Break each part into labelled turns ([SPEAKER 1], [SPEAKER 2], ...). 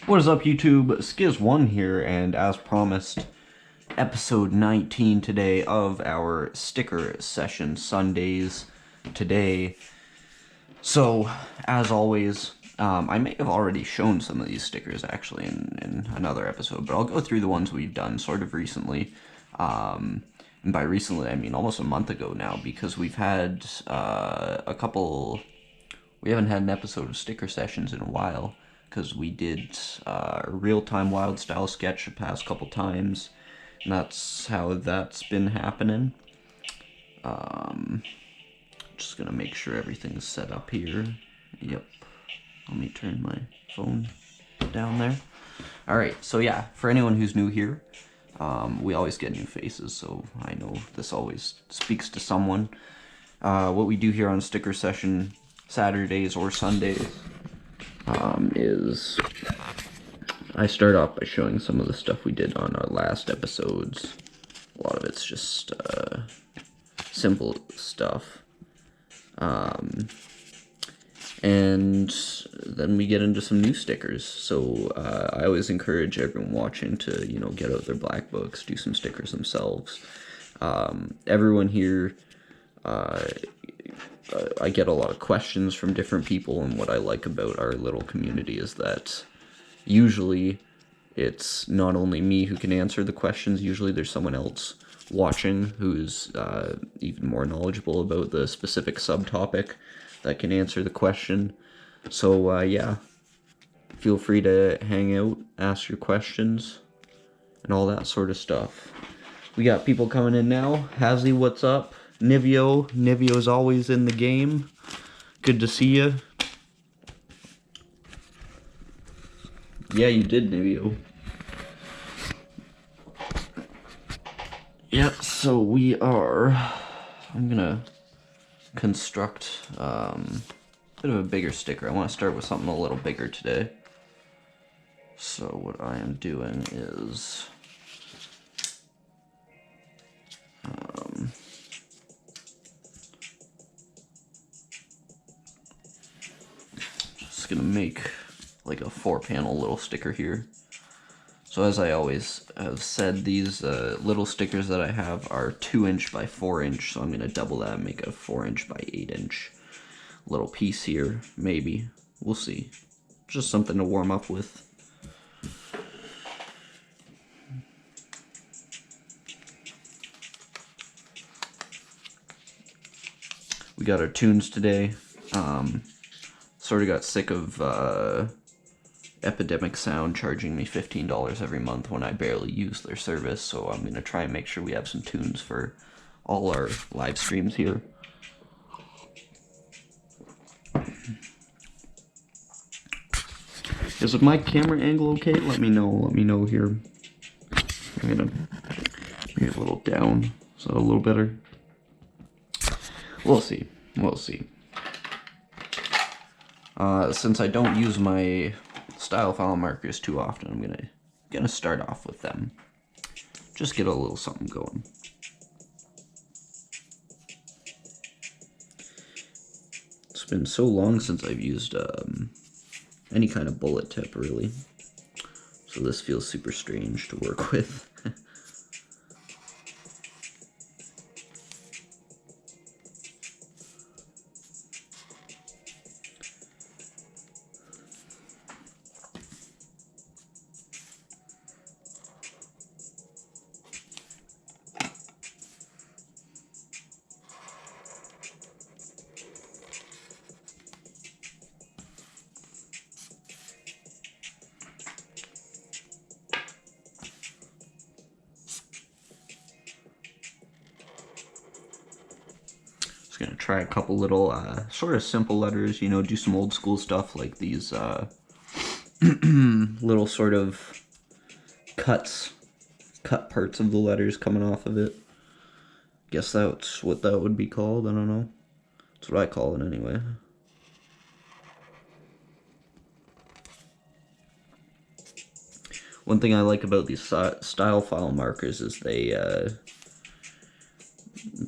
[SPEAKER 1] What is up, YouTube? Sciz1 here, and as promised, episode 19 today of our sticker session Sundays today. So, as always, I may have already shown some of these stickers actually in another episode, but I'll go through the ones we've done sort of recently. And by recently, I mean almost a month ago now, because we've had we haven't had an episode of sticker sessions in a while, because we did a real-time wild style sketch the past couple times, and that's how that's been happening. Just gonna make sure everything's set up here. Yep. Let me turn my phone down there. Alright, so yeah, for anyone who's new here, we always get new faces, so I know this always speaks to someone. What we do here on Sticker Session Saturdays or Sundays is I start off by showing some of the stuff we did on our last episodes. A lot of it's just simple stuff. And then we get into some new stickers. So I always encourage everyone watching to, get out their black books, do some stickers themselves. Everyone here, I get a lot of questions from different people, and what I like about our little community is that usually it's not only me who can answer the questions, usually there's someone else watching who's even more knowledgeable about the specific subtopic that can answer the question. So yeah, feel free to hang out, ask your questions, and all that sort of stuff. We got people coming in now. Hazzy, what's up? Nivio's always in the game. Good to see you. Yeah, you did, Nivio. Yeah, so I'm gonna construct a bit of a bigger sticker. I want to start with something a little bigger today. So what I am doing is just gonna make like a 4-panel little sticker here. So as I always have said, these little stickers that I have are 2" by 4", so I'm going to double that and make a 4" by 8" little piece here, maybe. We'll see. Just something to warm up with. We got our tunes today. Sort of got sick of Epidemic Sound charging me $15 every month when I barely use their service, so I'm going to try and make sure we have some tunes for all our live streams here. Is my camera angle okay? Let me know here. I'm going to make it a little down, so a little better. We'll see. Since I don't use my style file markers too often, I'm gonna start off with them. Just get a little something going. It's been so long since I've used any kind of bullet tip, really. So this feels super strange to work with. Gonna try a couple little sort of simple letters, do some old school stuff like these little sort of cut parts of the letters coming off of it. Guess that's what that would be called. I don't know. That's what I call it anyway. One thing I like about these style file markers is they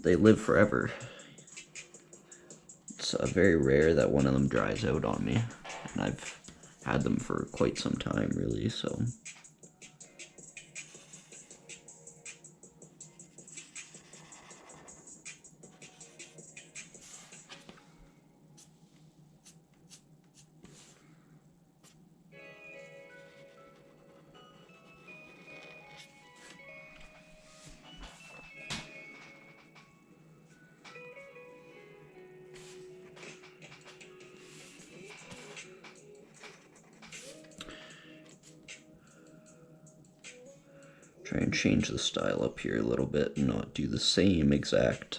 [SPEAKER 1] live forever. It's very rare that one of them dries out on me, and I've had them for quite some time, really, so... Try and change the style up here a little bit and not do the same exact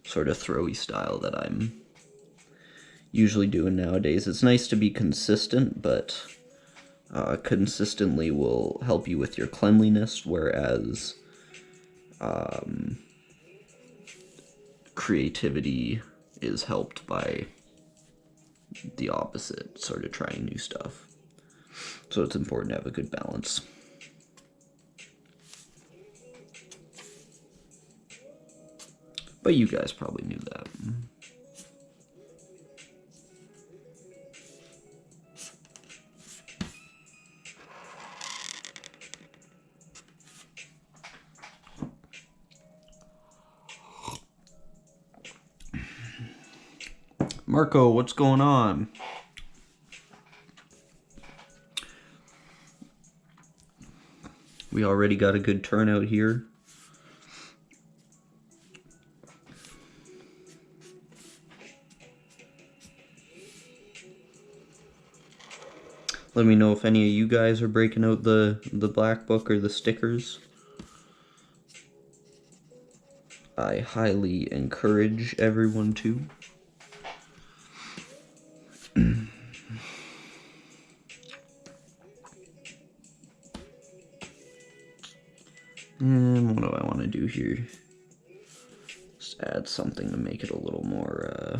[SPEAKER 1] sort of throwy style that I'm usually doing nowadays. It's nice to be consistent, but consistently will help you with your cleanliness, whereas creativity is helped by the opposite, sort of trying new stuff. So it's important to have a good balance. But you guys probably knew that. Marco, what's going on? We already got a good turnout here. Let me know if any of you guys are breaking out the black book or the stickers. I highly encourage everyone to. And what do I want to do here? Just add something to make it a little more,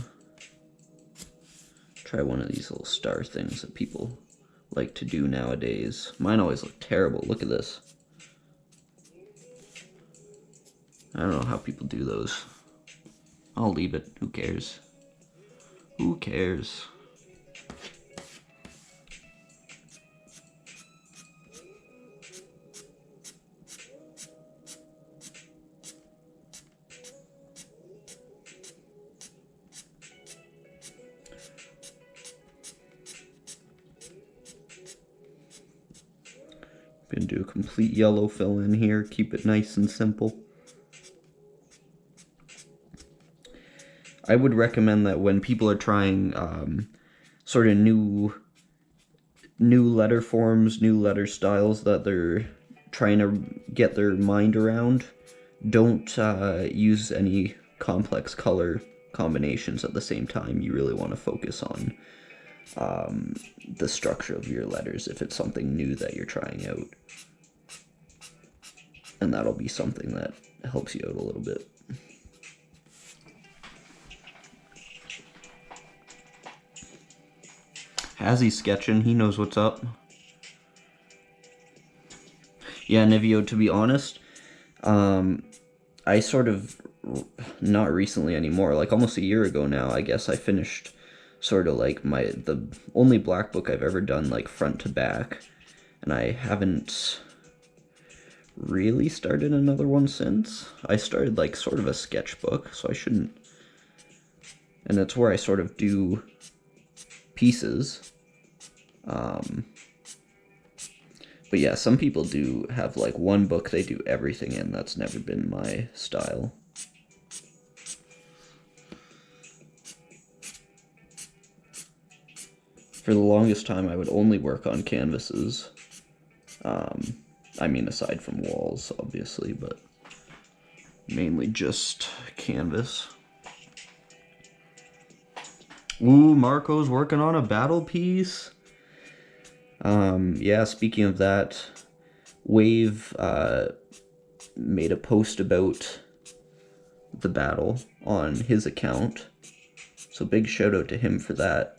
[SPEAKER 1] try one of these little star things that people like to do nowadays. Mine always look terrible. Look at this. I don't know how people do those. I'll leave it. Who cares? Who cares? Gonna do a complete yellow fill in here, keep it nice and simple. I would recommend that when people are trying sort of new letter forms, new letter styles that they're trying to get their mind around, don't use any complex color combinations at the same time. You really want to focus on the structure of your letters if it's something new that you're trying out. And that'll be something that helps you out a little bit. Hazzy's sketching, he knows what's up. Yeah, Nivio, to be honest, I sort of, not recently anymore, like almost a year ago now, I guess I finished sort of like the only black book I've ever done like front to back, and I haven't really started another one since. I started like sort of a sketchbook, so I shouldn't, and that's where I sort of do pieces. But yeah, some people do have like one book they do everything in. That's never been my style. For the longest time, I would only work on canvases. I mean, aside from walls, obviously, but mainly just canvas. Ooh, Marco's working on a battle piece. Yeah, speaking of that, Wave made a post about the battle on his account, so big shout out to him for that.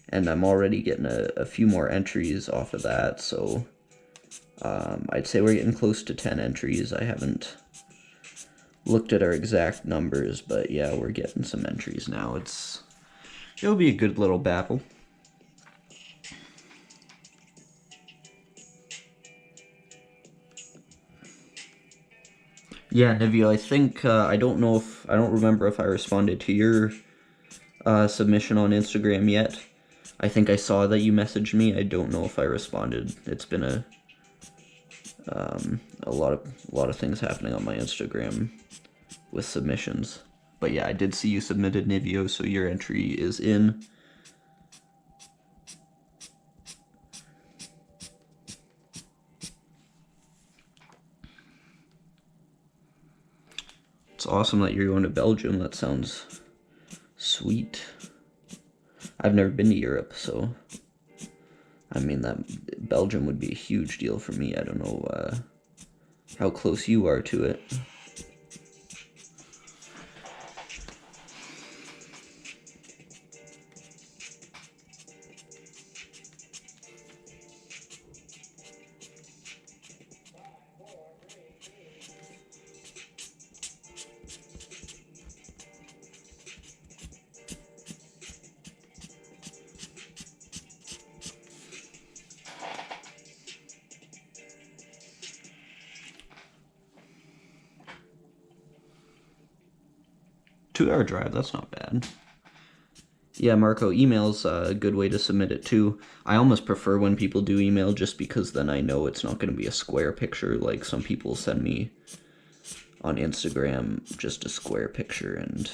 [SPEAKER 1] And I'm already getting a few more entries off of that, so I'd say we're getting close to 10 entries. I haven't looked at our exact numbers, but yeah, we're getting some entries now. It'll be a good little battle. Yeah, Nivio, I think, I don't remember if I responded to your submission on Instagram yet. I think I saw that you messaged me. I don't know if I responded. It's been a lot of things happening on my Instagram with submissions. But yeah, I did see you submitted, Nivio, so your entry is in. It's awesome that you're going to Belgium. That sounds sweet. I've never been to Europe, so I mean that Belgium would be a huge deal for me. I don't know how close you are to it. Two-hour drive, that's not bad. Yeah, Marco, email's a good way to submit it too. I almost prefer when people do email just because then I know it's not going to be a square picture like some people send me on Instagram, just a square picture, and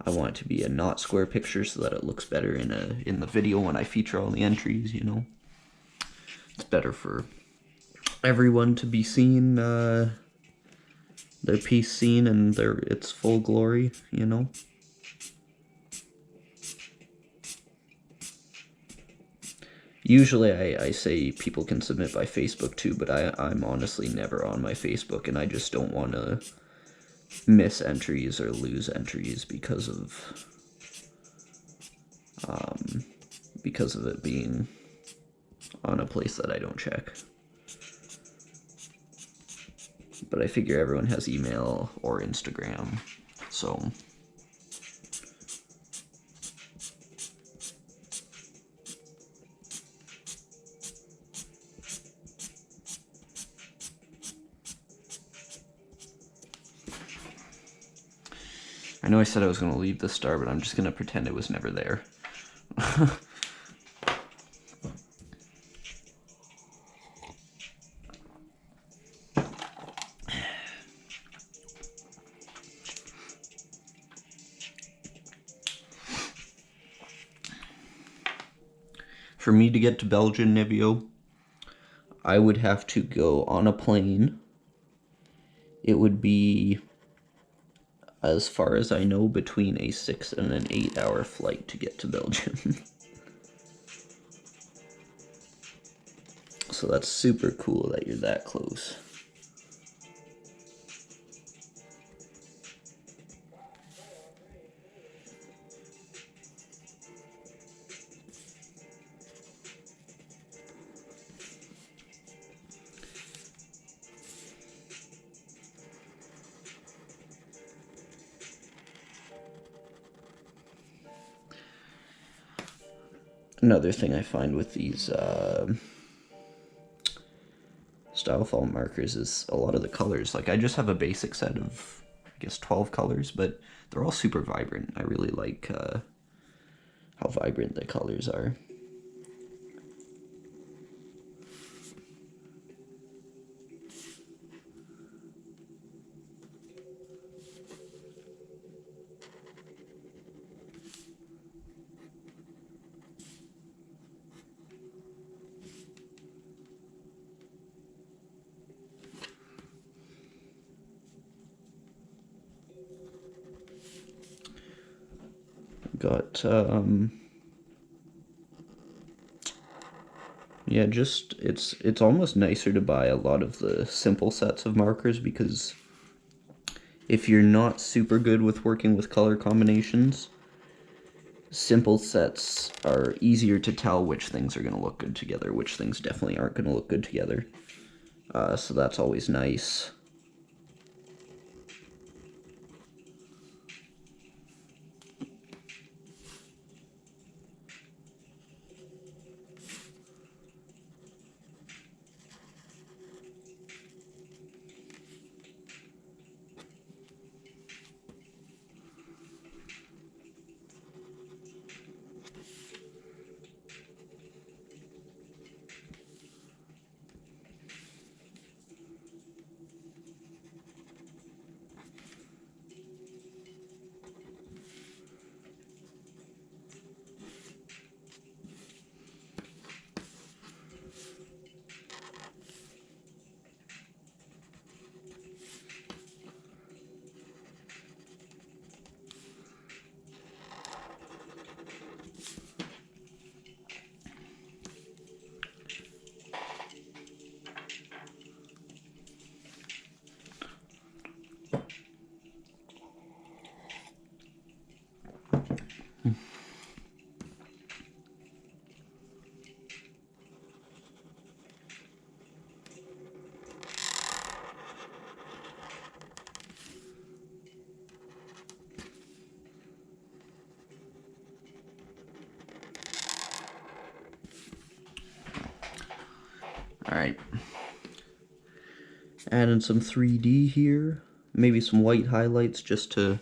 [SPEAKER 1] I want it to be a not square picture so that it looks better in the video when I feature all the entries, you know. It's better for everyone to be seen, their piece seen in its full glory, you know. Usually I say people can submit by Facebook too, but I'm honestly never on my Facebook, and I just don't want to miss entries or lose entries because of it being on a place that I don't check. But I figure everyone has email or Instagram, so I know I said I was going to leave the star, but I'm just going to pretend it was never there. For me to get to Belgium, Nibio, I would have to go on a plane. It would be, as far as I know, between a 6 and an 8-hour flight to get to Belgium. So that's super cool that you're that close. Another thing I find with these style font markers is a lot of the colors. Like, I just have a basic set of, I guess, 12 colors, but they're all super vibrant. I really like how vibrant the colors are. Got yeah, just it's almost nicer to buy a lot of the simple sets of markers, because if you're not super good with working with color combinations, simple sets are easier to tell which things are going to look good together, which things definitely aren't going to look good together. So that's always nice. Alright. Adding some 3D here. Maybe some white highlights just to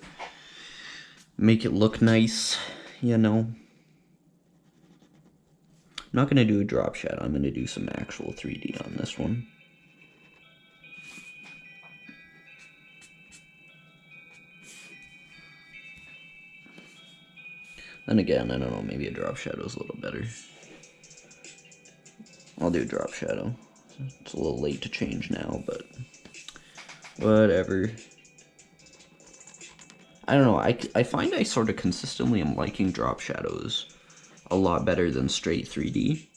[SPEAKER 1] make it look nice, you know. I'm not going to do a drop shadow, I'm going to do some actual 3D on this one. Then again, I don't know, maybe a drop shadow is a little better. I'll do a drop shadow. It's a little late to change now, but whatever. I don't know, I find I sort of consistently am liking drop shadows a lot better than straight 3D.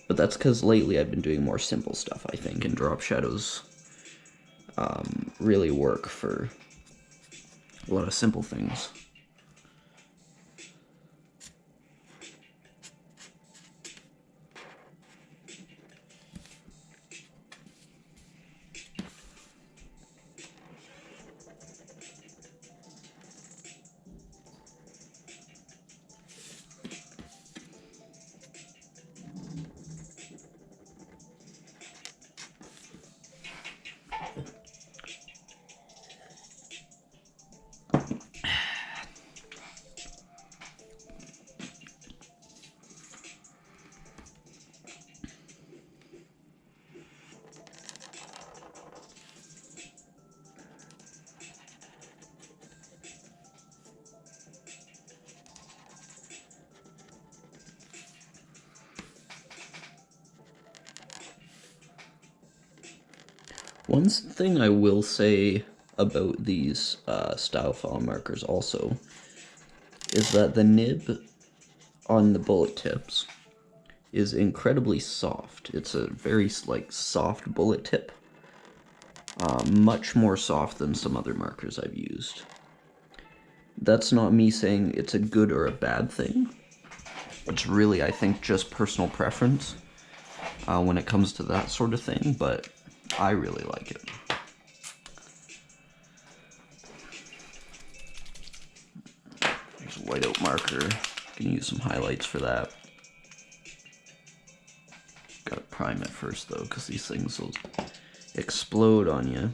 [SPEAKER 1] But that's because lately I've been doing more simple stuff, I think, and drop shadows really work for a lot of simple things. One thing I will say about these style file markers also is that the nib on the bullet tips is incredibly soft. It's a very soft bullet tip, much more soft than some other markers I've used. That's not me saying it's a good or a bad thing. It's really, I think, just personal preference when it comes to that sort of thing, but I really like it. There's a whiteout marker. You can use some highlights for that. Gotta prime it first though, because these things will explode on you.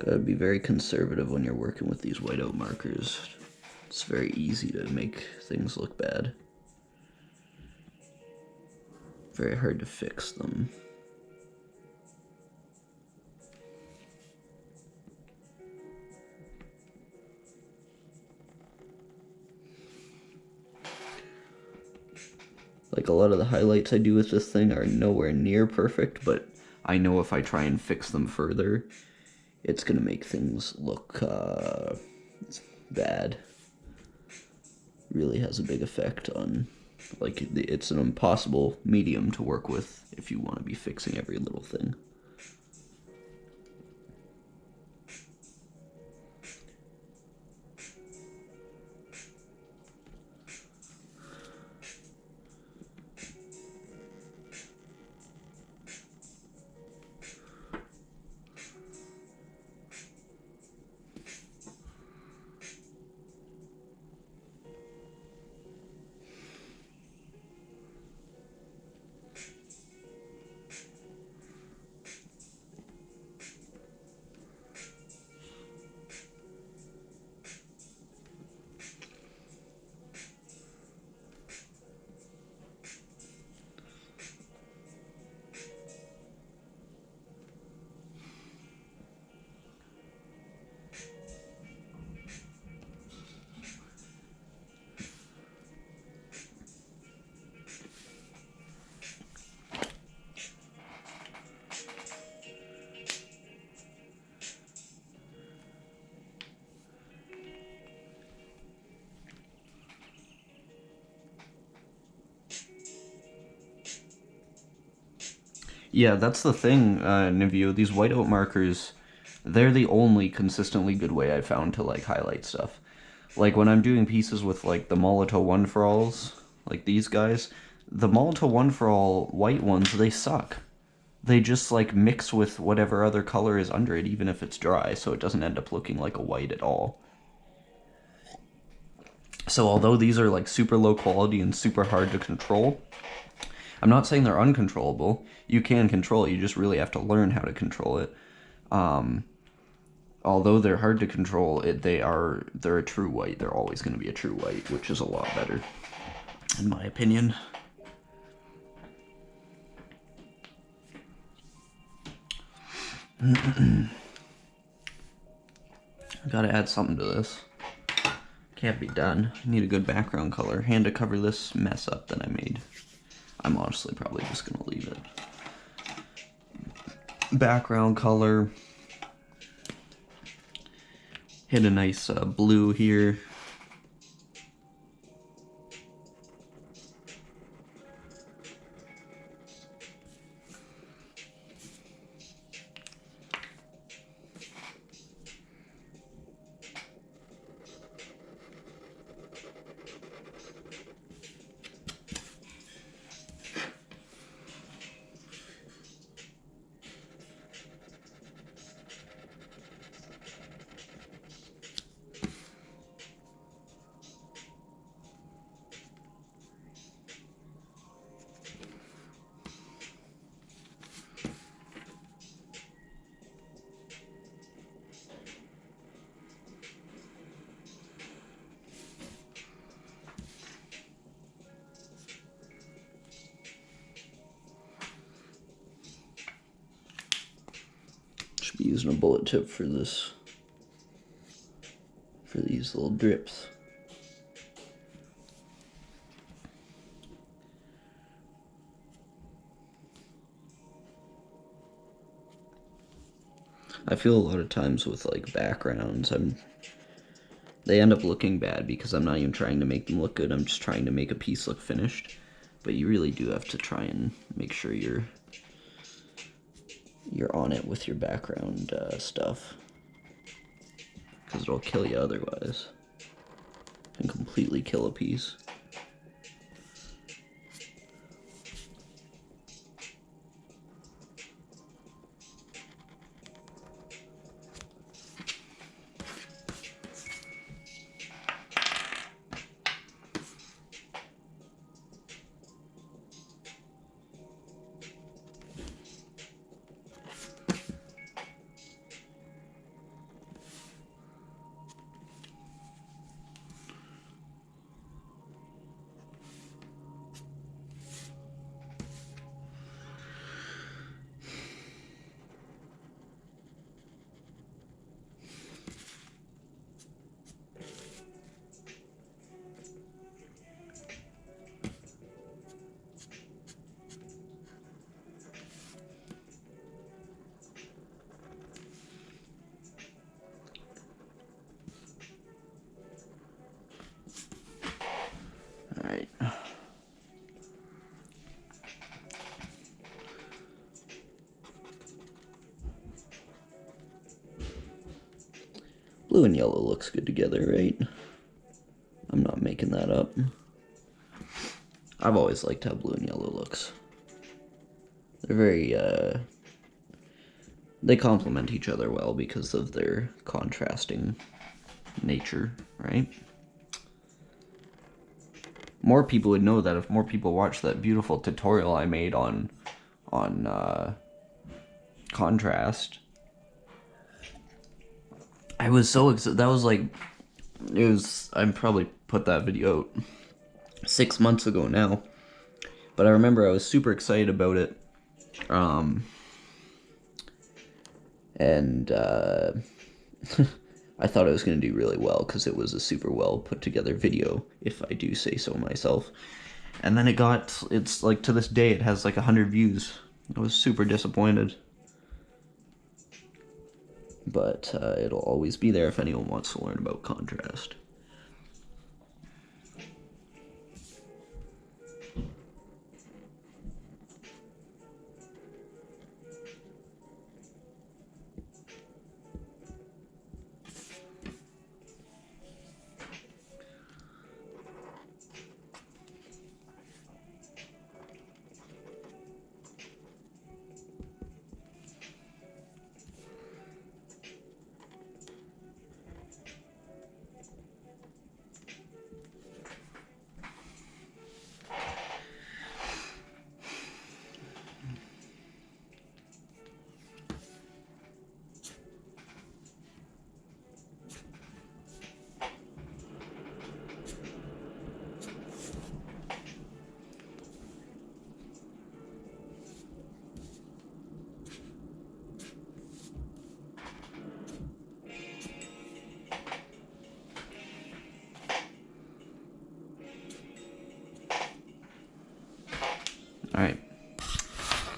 [SPEAKER 1] Gotta be very conservative when you're working with these whiteout markers. It's very easy to make things look bad. Very hard to fix them. Like, a lot of the highlights I do with this thing are nowhere near perfect, but I know if I try and fix them further, it's gonna make things look bad. Really has a big effect on, like, it's an impossible medium to work with if you want to be fixing every little thing. Yeah, that's the thing, Nivio. These whiteout markers, they're the only consistently good way I've found to, like, highlight stuff. Like, when I'm doing pieces with, like, the Molotov one-for-alls, like these guys, the Molotov one-for-all white ones, they suck. they just like mix with whatever other color is under it, even if it's dry, so it doesn't end up looking like a white at all. So although these are like super low quality and super hard to control, I'm not saying they're uncontrollable. You can control it, you just really have to learn how to control it. Although they're hard to control, they're a true white. They're always going to be a true white, which is a lot better, in my opinion. Gotta add something to this. Can't be done. I need a good background color. And to cover this mess up that I made. I'm honestly probably just gonna leave it. Background color. Hit a nice blue here. Should be using a bullet tip for this, for these little drips. I feel a lot of times with like backgrounds, they end up looking bad because I'm not even trying to make them look good. I'm just trying to make a piece look finished. But you really do have to try and make sure you're on it with your background stuff, because it'll kill you otherwise. And completely kill a piece. Alright. Blue and yellow looks good together, right? I'm not making that up. I've always liked how blue and yellow looks. They're very, they complement each other well because of their contrasting nature, right? More people would know that if more people watched that beautiful tutorial I made on contrast. I was so excited. That was like, I probably put that video out 6 months ago now, but I remember I was super excited about it, and I thought I was going to do really well because it was a super well put together video, if I do say so myself. And then it's like, to this day it has like 100 views. I was super disappointed. But it'll always be there if anyone wants to learn about contrast.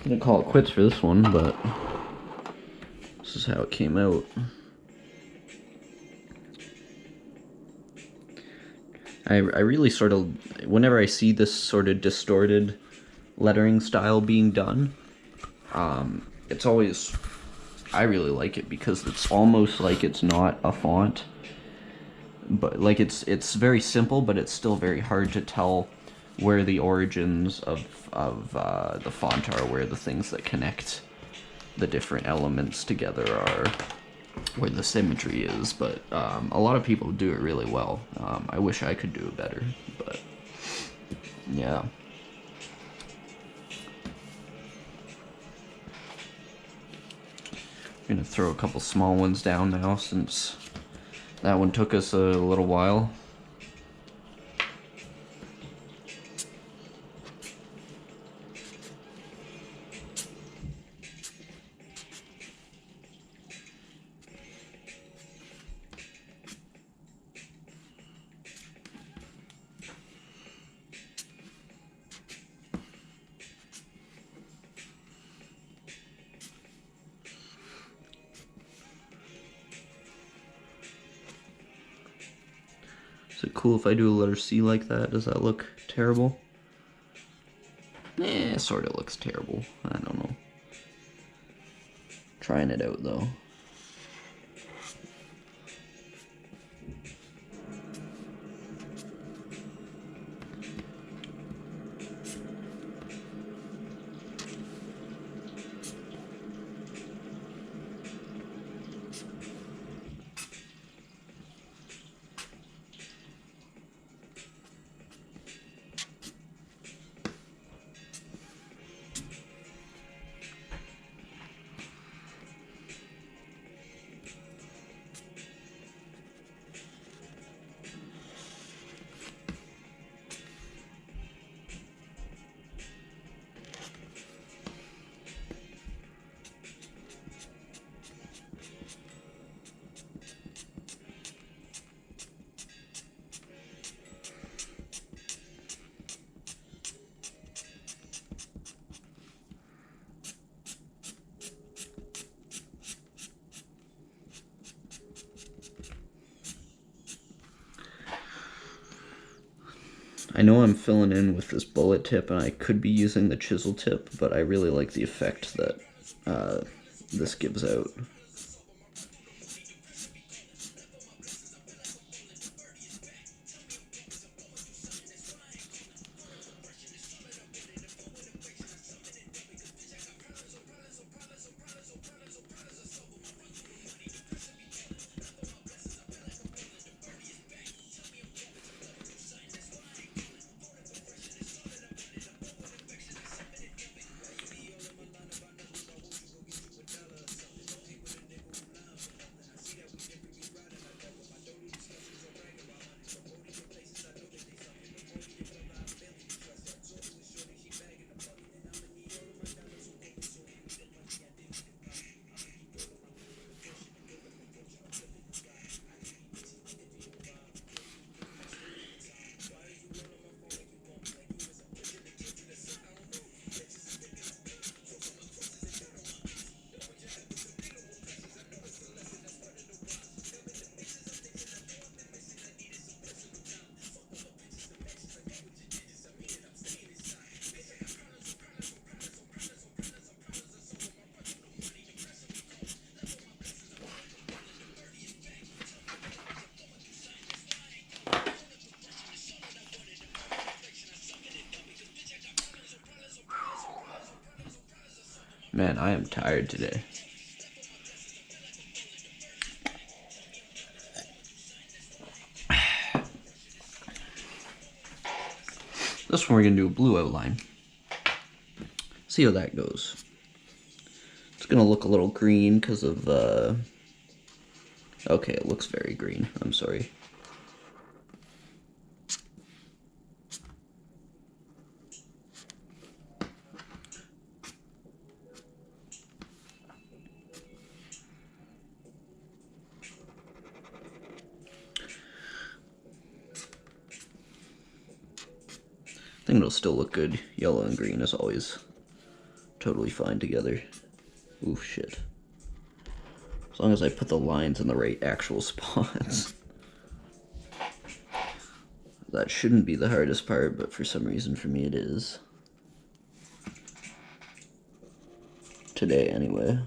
[SPEAKER 1] gonna call it quits for this one, but this is how it came out. I really sort of, whenever I see this sort of distorted lettering style being done, it's always, I really like it because it's almost like it's not a font, but like it's very simple, but it's still very hard to tell where the origins of the font are, where the things that connect the different elements together are, where the symmetry is. But a lot of people do it really well. I wish I could do it better, but yeah. I'm gonna throw a couple small ones down now since that one took us a little while. Is it cool if I do a letter C like that? Does that look terrible? Eh, sort of looks terrible. I don't know. Trying it out though. I know I'm filling in with this bullet tip and I could be using the chisel tip, but I really like the effect that this gives out. Man, I am tired today. This one we're gonna do a blue outline. See how that goes. It's gonna look a little green because of, okay, it looks very green. I'm sorry. I think it'll still look good. Yellow and green is always totally fine together. Oof, shit. As long as I put the lines in the right actual spots. That shouldn't be the hardest part, but for some reason for me it is. Today, anyway.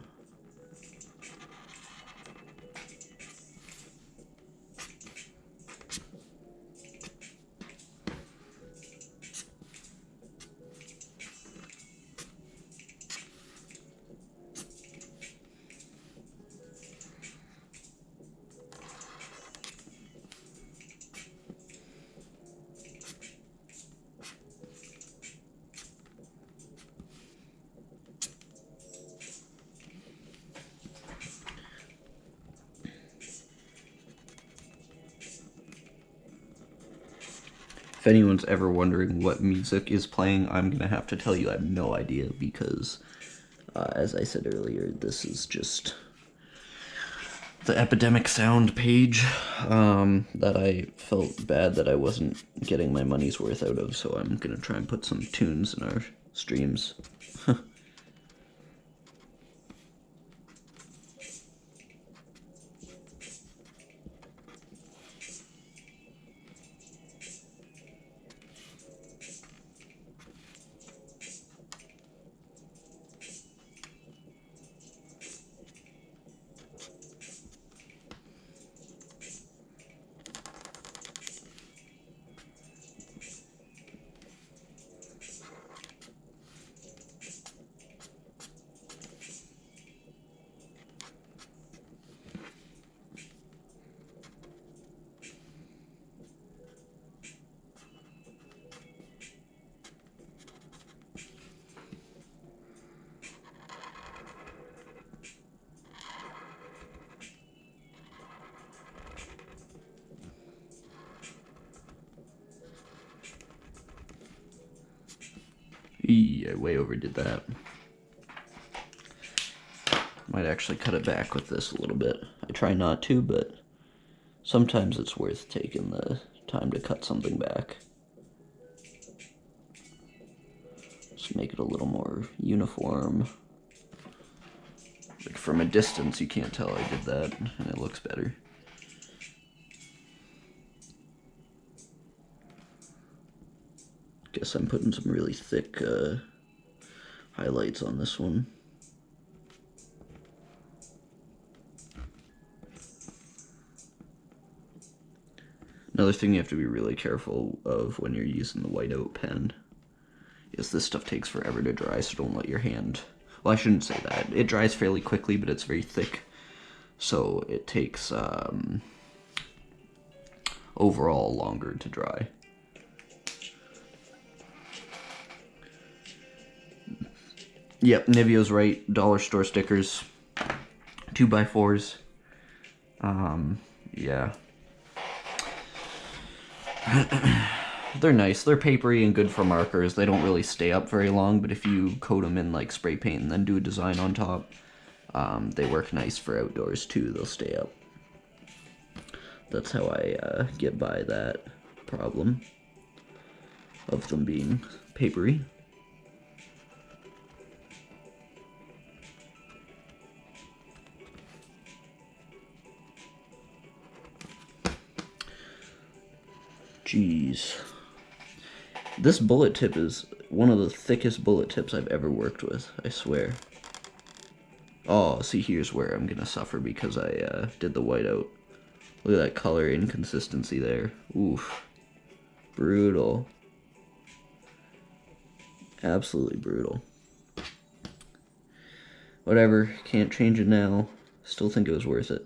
[SPEAKER 1] If anyone's ever wondering what music is playing, I'm gonna have to tell you I have no idea because, as I said earlier, this is just the Epidemic Sound page that I felt bad that I wasn't getting my money's worth out of, so I'm gonna try and put some tunes in our streams. I way overdid that. Might actually cut it back with this a little bit. I try not to, but sometimes it's worth taking the time to cut something back. Just make it a little more uniform. Like from a distance you can't tell I did that, and it looks better. Guess I'm putting some really thick highlights on this one. Another thing you have to be really careful of when you're using the whiteout pen is this stuff takes forever to dry, so don't let your hand... Well, I shouldn't say that. It dries fairly quickly, but it's very thick, so it takes overall longer to dry. Yep, Nivio's right. Dollar store stickers. 2x4s. Yeah. They're nice. They're papery and good for markers. They don't really stay up very long, but if you coat them in like spray paint and then do a design on top, they work nice for outdoors too. They'll stay up. That's how I get by that problem of them being papery. Jeez. This bullet tip is one of the thickest bullet tips I've ever worked with, I swear. Oh, see, here's where I'm gonna suffer because I did the whiteout. Look at that color inconsistency there. Oof. Brutal. Absolutely brutal. Whatever, can't change it now. Still think it was worth it.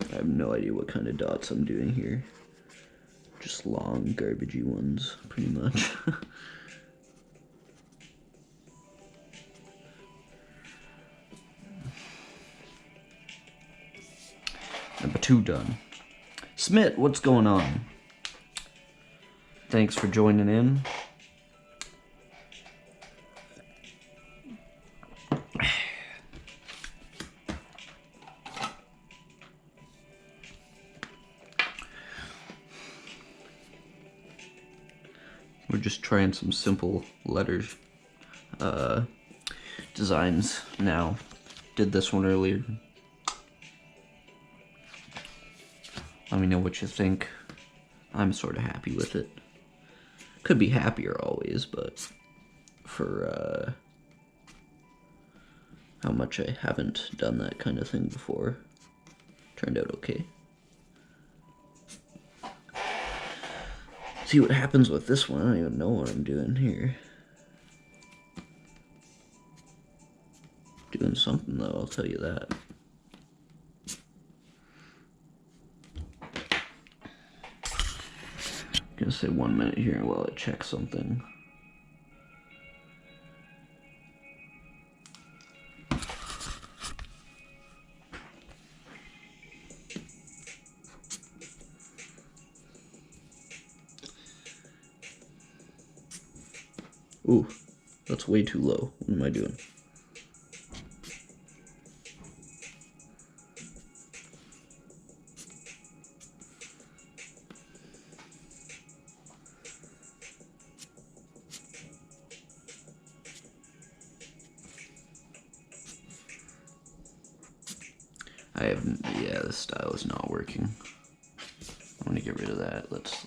[SPEAKER 1] I have no idea what kind of dots I'm doing here. Just long, garbagey ones, pretty much. Number 2 done. Smith, what's going on? Thanks for joining in. We're just trying some simple letter designs now. Did this one earlier. Let me know what you think. I'm sort of happy with it. Could be happier always, but for how much I haven't done that kind of thing before, turned out okay. See what happens with this one. I don't even know what I'm doing here. Doing something though, I'll tell you that. Gonna say 1 minute here while I check something. Ooh, that's way too low. What am I doing? Yeah, this style is not working. I'm gonna get rid of that. Let's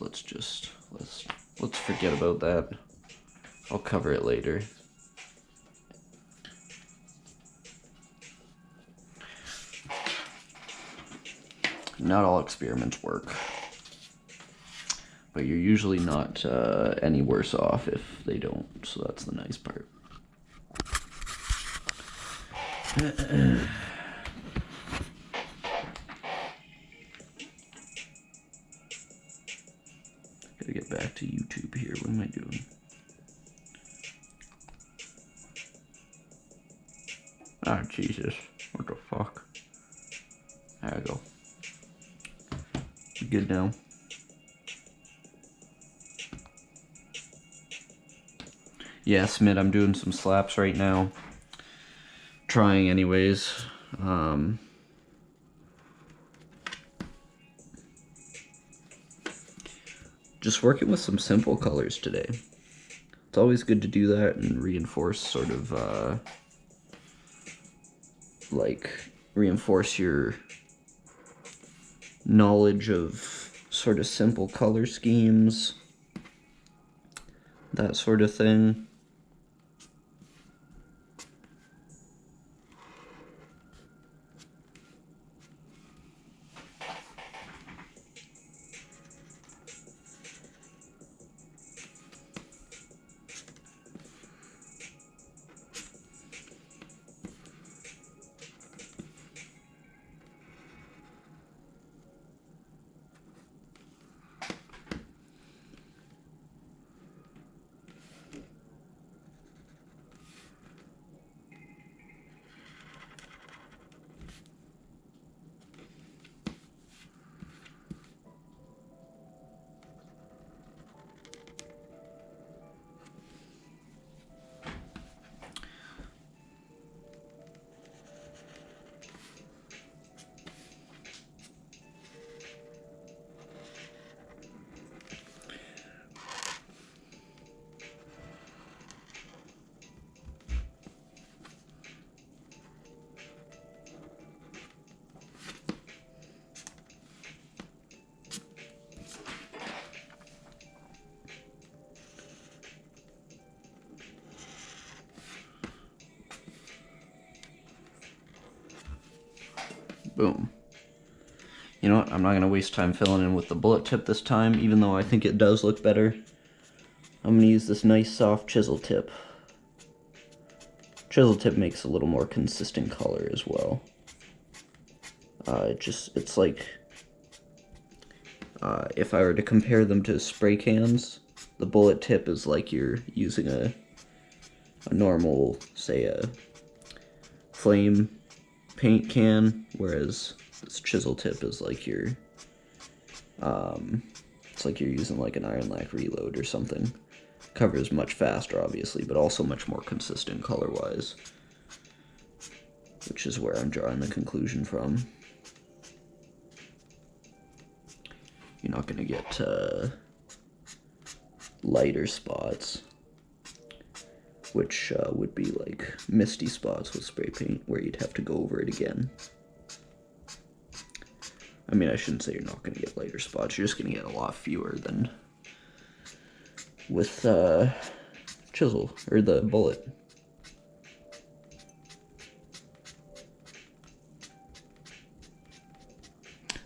[SPEAKER 1] forget about that. I'll cover it later. Not all experiments work, but you're usually not any worse off if they don't, so that's the nice part. Gotta get back to YouTube here. What am I doing? Ah, Jesus. What the fuck? There we go. Good now. Yeah, Smith, I'm doing some slaps right now. Trying anyways. Just working with some simple colors today. It's always good to do that and reinforce sort of, reinforce your knowledge of sort of simple color schemes, that sort of thing. Boom. You know what? I'm not going to waste time filling in with the bullet tip this time, even though I think it does look better. I'm going to use this nice soft chisel tip. Chisel tip makes a little more consistent color as well. It's like, if I were to compare them to spray cans, the bullet tip is like you're using a normal, say a flame paint can, whereas this chisel tip is like you're, it's like you're using like an iron lac reload or something. Covers much faster, obviously, but also much more consistent color-wise, which is where I'm drawing the conclusion from. You're not gonna get lighter spots, which would be like misty spots with spray paint where you'd have to go over it again. I mean, I shouldn't say you're not going to get lighter spots, you're just going to get a lot fewer than with chisel, or the bullet.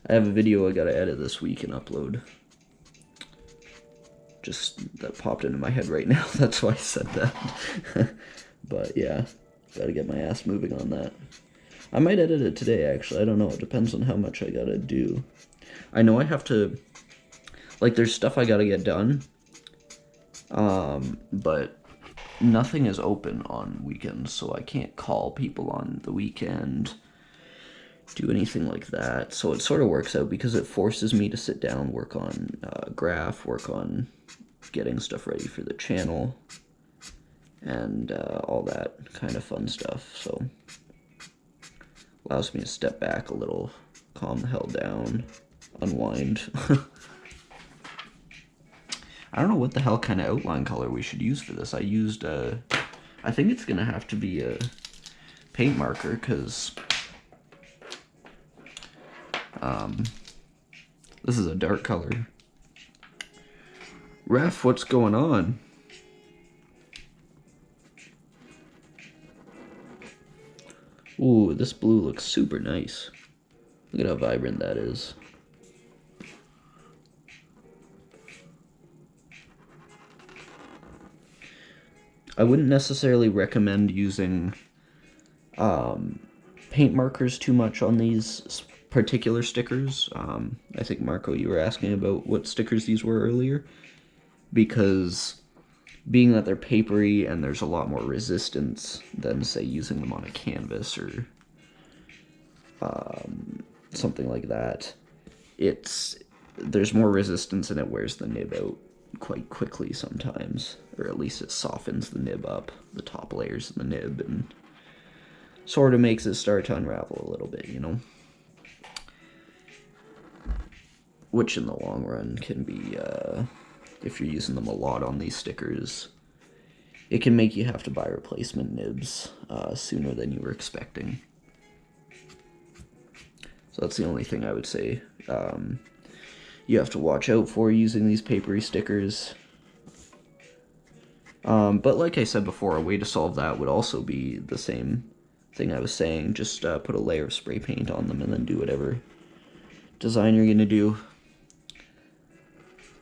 [SPEAKER 1] I have a video I gotta edit this week and upload. Just, that popped into my head right now, that's why I said that. But yeah, gotta get my ass moving on that. I might edit it today, actually, I don't know, it depends on how much I gotta do. I know I have to, like, there's stuff I gotta get done, but nothing is open on weekends, so I can't call people on the weekend, do anything like that. So it sort of works out because it forces me to sit down, work on graph, work on getting stuff ready for the channel, and all that kind of fun stuff. So allows me to step back a little, calm the hell down, unwind. I don't know what the hell kind of outline color we should use for this. I used I think it's gonna have to be a paint marker, because this is a dark color. Ref, what's going on? Ooh, this blue looks super nice. Look at how vibrant that is. I wouldn't necessarily recommend using paint markers too much on these particular stickers. I think, Marco, you were asking about what stickers these were earlier, because being that they're papery and there's a lot more resistance than, say, using them on a canvas or something like that, there's more resistance and it wears the nib out quite quickly sometimes, or at least it softens the nib up, the top layers of the nib, and sort of makes it start to unravel a little bit, you know? Which in the long run can be, if you're using them a lot on these stickers, it can make you have to buy replacement nibs sooner than you were expecting. So that's the only thing I would say you have to watch out for using these papery stickers. But like I said before, a way to solve that would also be the same thing I was saying. Just put a layer of spray paint on them and then do whatever design you're going to do.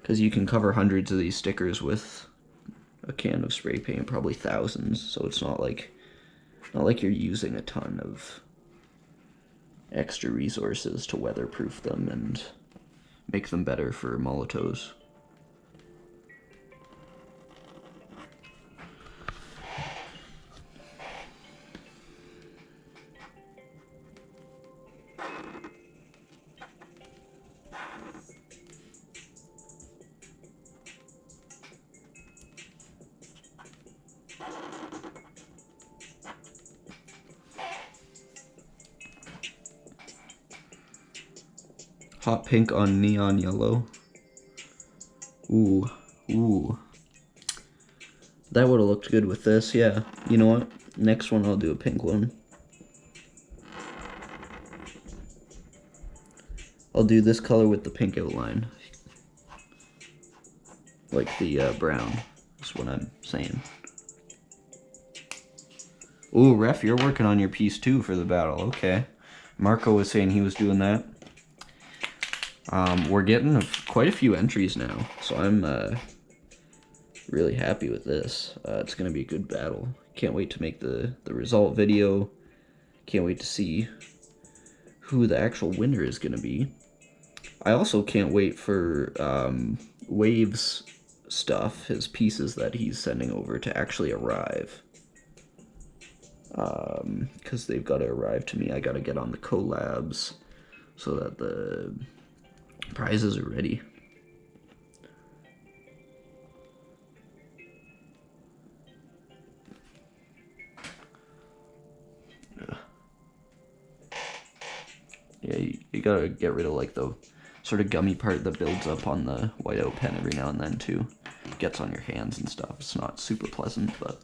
[SPEAKER 1] Because you can cover hundreds of these stickers with a can of spray paint, probably thousands, so it's not like you're using a ton of extra resources to weatherproof them and make them better for Molotovs. Hot pink on neon yellow. Ooh, ooh. That would have looked good with this, yeah. You know what? Next one I'll do a pink one. I'll do this color with the pink outline. Like the brown, is what I'm saying. Ooh, Ref, you're working on your piece too for the battle, okay. Marco was saying he was doing that. We're getting quite a few entries now, so I'm really happy with this. It's going to be a good battle. Can't wait to make the result video. Can't wait to see who the actual winner is going to be. I also can't wait for Wave's stuff, his pieces that he's sending over, to actually arrive. Because they've got to arrive to me. I got to get on the collabs so that the prizes are ready. Yeah, you gotta get rid of like the sort of gummy part that builds up on the whiteout pen every now and then too. gets on your hands and stuff. It's not super pleasant, but...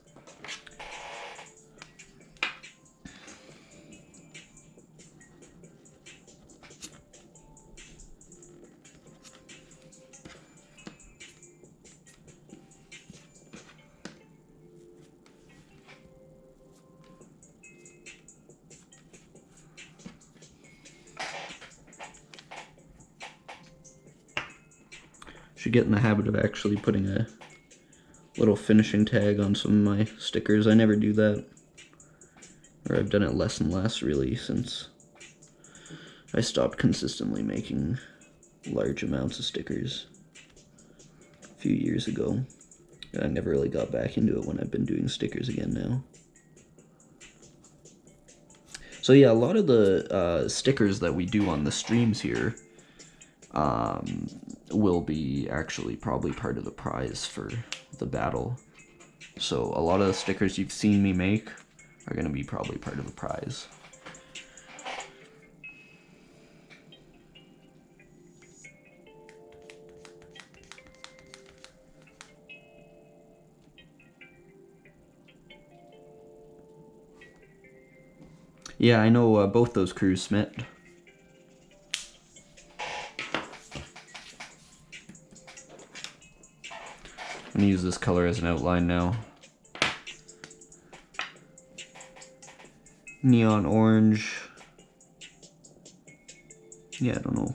[SPEAKER 1] Should get in the habit of actually putting a little finishing tag on some of my stickers. I never do that. Or I've done it less and less, really, since I stopped consistently making large amounts of stickers a few years ago. And I never really got back into it when I've been doing stickers again now. So yeah, a lot of the stickers that we do on the streams here will be actually probably part of the prize for the battle. So a lot of the stickers you've seen me make are going to be probably part of the prize. Yeah, I know both those crews met. I'm gonna use this color as an outline now. Neon orange. Yeah, I don't know.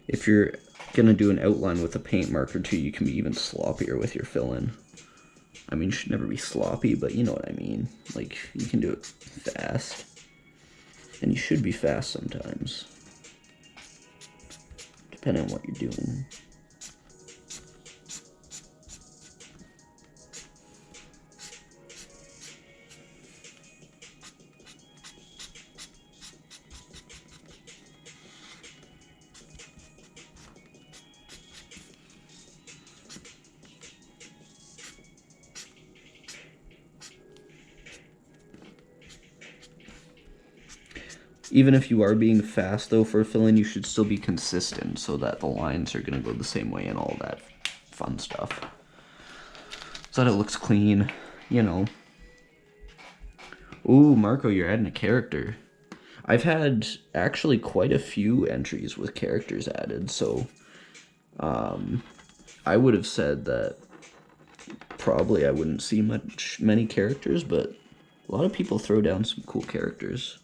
[SPEAKER 1] If you're gonna do an outline with a paint marker too, you can be even sloppier with your fill-in. I mean, you should never be sloppy, but you know what I mean. Like, you can do it fast. And you should be fast sometimes. Depending on what you're doing. Even if you are being fast, though, for fill-in, you should still be consistent so that the lines are going to go the same way and all that fun stuff. So that it looks clean, you know. Ooh, Marco, you're adding a character. I've had actually quite a few entries with characters added, so I would have said that probably I wouldn't see many characters, but a lot of people throw down some cool characters.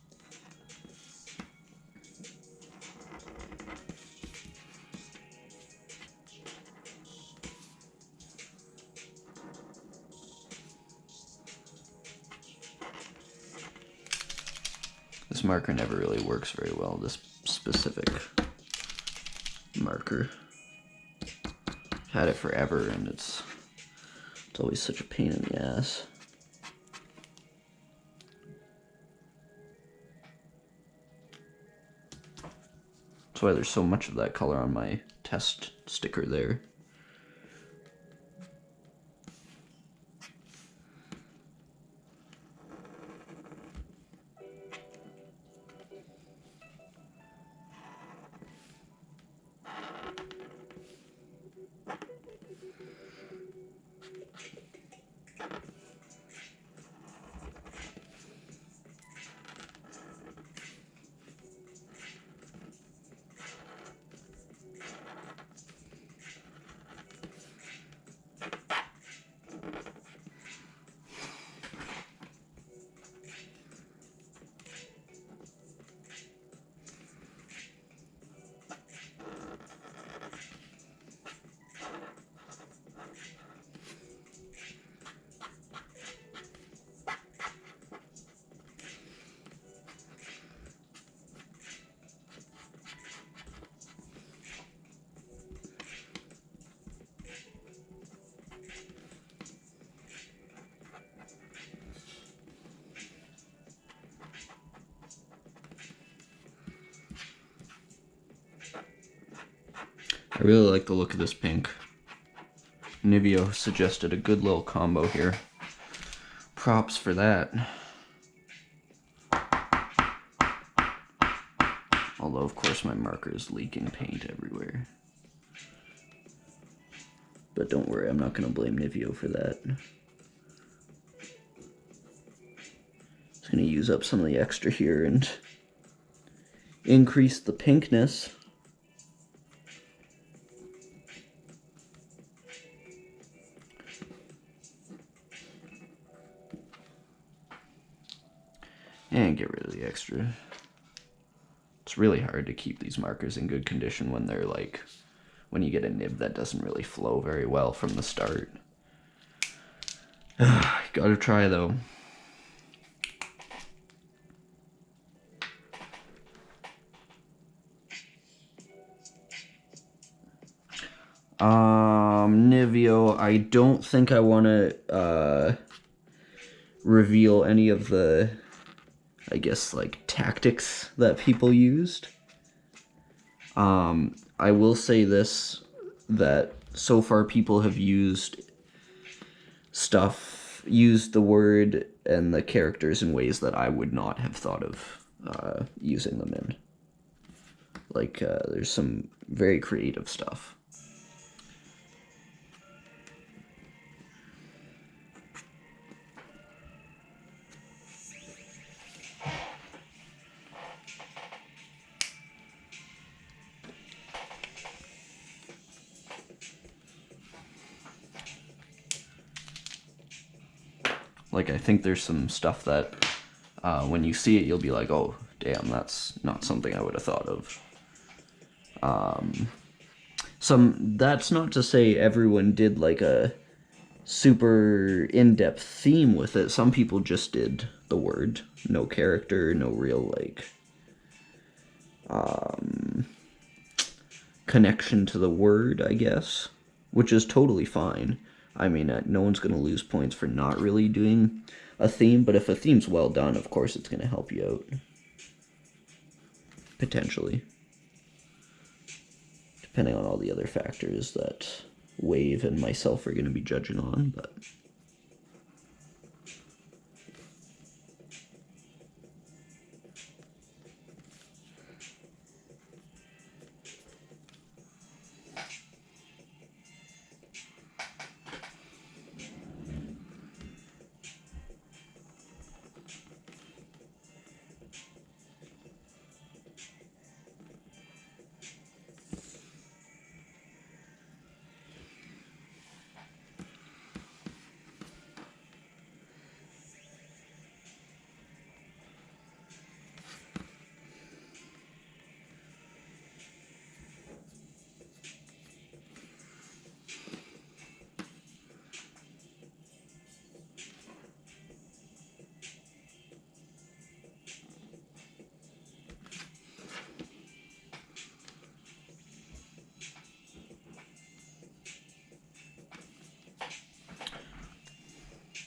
[SPEAKER 1] This marker never really works very well, this specific marker. Had it forever and it's always such a pain in the ass. That's why there's so much of that color on my test sticker there. I really like the look of this pink. Niveo suggested a good little combo here. Props for that. Although, of course, my marker is leaking paint everywhere. But don't worry, I'm not going to blame Niveo for that. Just going to use up some of the extra here and increase the pinkness. And get rid of the extra. It's really hard to keep these markers in good condition when they're like, when you get a nib that doesn't really flow very well from the start. Gotta try though. Niveo, I don't think I want to reveal any of the, I guess, like, tactics that people used. I will say this, that so far people have used the word and the characters in ways that I would not have thought of using them in. Like, there's some very creative stuff. Like, I think there's some stuff that when you see it, you'll be like, oh, damn, that's not something I would have thought of. That's not to say everyone did like a super in-depth theme with it. Some people just did the word, no character, no real like connection to the word, I guess, which is totally fine. I mean, no one's going to lose points for not really doing a theme, but if a theme's well done, of course it's going to help you out. Potentially. Depending on all the other factors that Wave and myself are going to be judging on, but...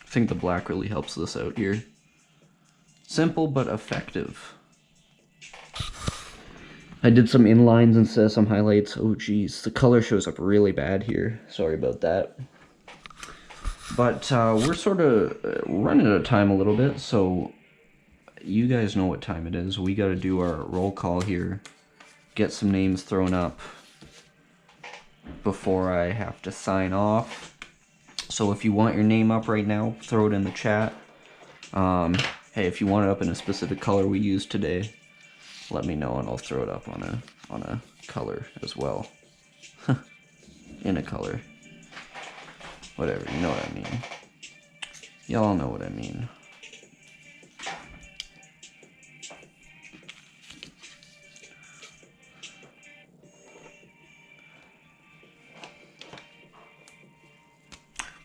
[SPEAKER 1] I think the black really helps this out here. Simple but effective. I did some inlines instead of some highlights. Oh geez, the color shows up really bad here. Sorry about that. But we're sort of running out of time a little bit, so you guys know what time it is. We got to do our roll call here. Get some names thrown up before I have to sign off. So if you want your name up right now, throw it in the chat. Hey, if you want it up in a specific color we used today, let me know and I'll throw it up on a color as well. In a color. Whatever, you know what I mean. Y'all know what I mean.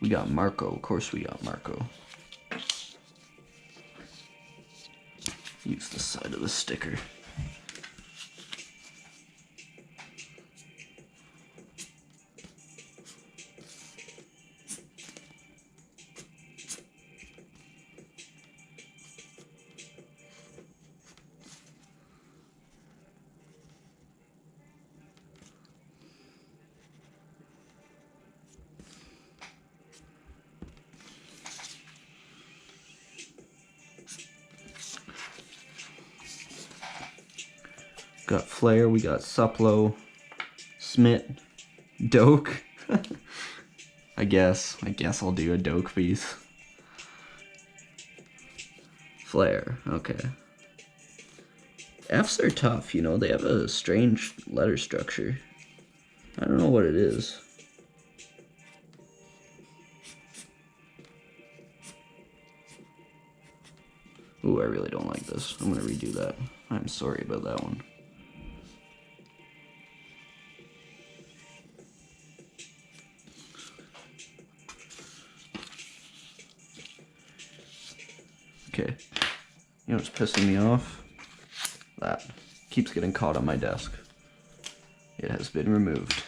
[SPEAKER 1] We got Marco, of course we got Marco. Use the side of the sticker. got Flare, we got Suplo, Smit, Doke. I guess I'll do a Doke piece. Flare, okay. Fs are tough, you know, they have a strange letter structure. I don't know what it is. Ooh, I really don't like this. I'm gonna redo that. I'm sorry about that one. Okay. You know what's pissing me off? That keeps getting caught on my desk. It has been removed.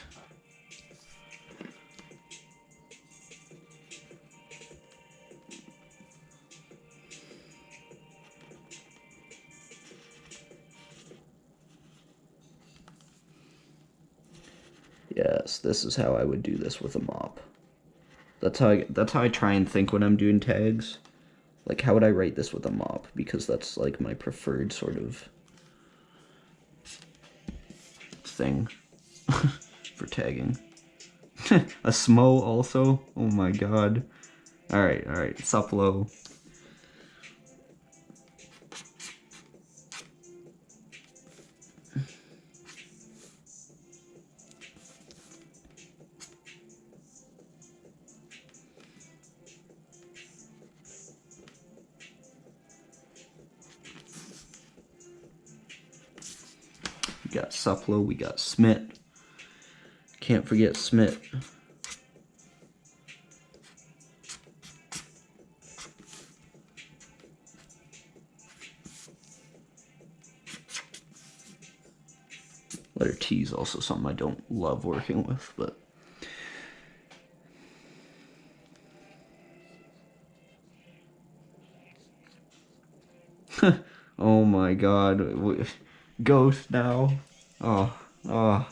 [SPEAKER 1] Yes, this is how I would do this with a mop. That's how I try and think when I'm doing tags. Like, how would I write this with a mop? Because that's like my preferred sort of thing for tagging. A smo also? Oh my god. Alright, Suplo. We got Suplo, we got Smit. Can't forget Smit. Letter T is also something I don't love working with, but oh my god. Ghost now. Oh. Alright.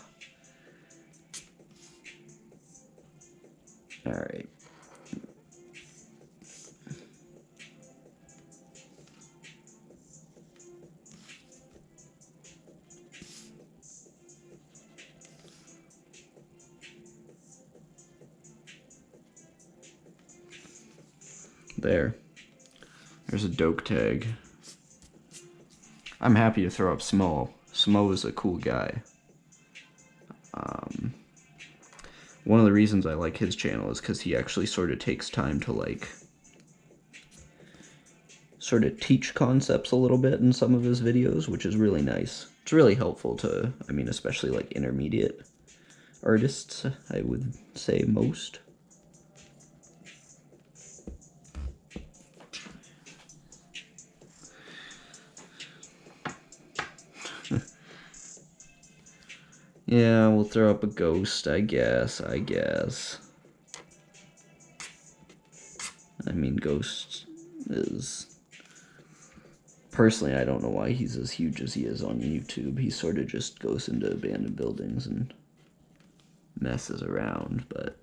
[SPEAKER 1] There's a Doke tag. I'm happy to throw up Smo. Smo is a cool guy. One of the reasons I like his channel is because he actually sort of takes time to like sort of teach concepts a little bit in some of his videos, which is really nice. It's really helpful to, I mean, especially like intermediate artists, I would say most. Yeah, we'll throw up a ghost, I guess. I mean, Ghost is... Personally, I don't know why he's as huge as he is on YouTube. He sort of just goes into abandoned buildings and messes around, but...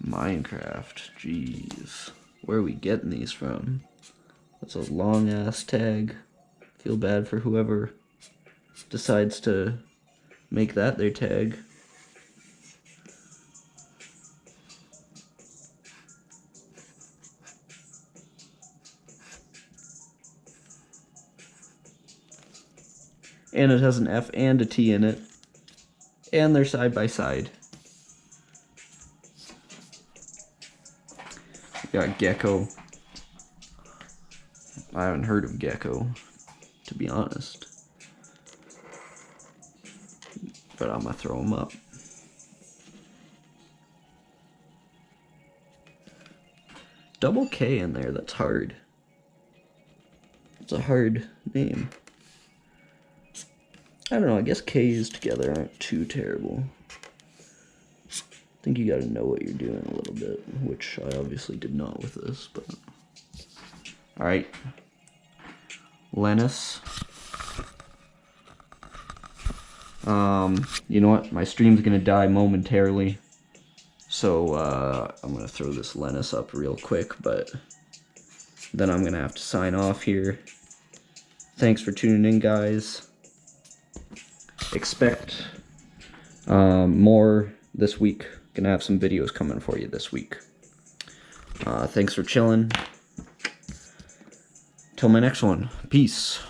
[SPEAKER 1] Minecraft, jeez. Where are we getting these from? That's a long-ass tag. Feel bad for whoever decides to make that their tag. And it has an F and a T in it. And they're side by side. We got Gecko. I haven't heard of Gecko, to be honest. But I'm gonna throw him up. Double K in there, that's hard. It's a hard name. I don't know, I guess K's together aren't too terrible. I think you gotta know what you're doing a little bit, which I obviously did not with this, but... Alright. Lennis. You know what? My stream's gonna die momentarily. So, I'm gonna throw this Lennis up real quick, but... then I'm going to have to sign off here. Thanks for tuning in, guys. Expect more this week. Gonna have some videos coming for you this week. Thanks for chilling. Till my next one. Peace.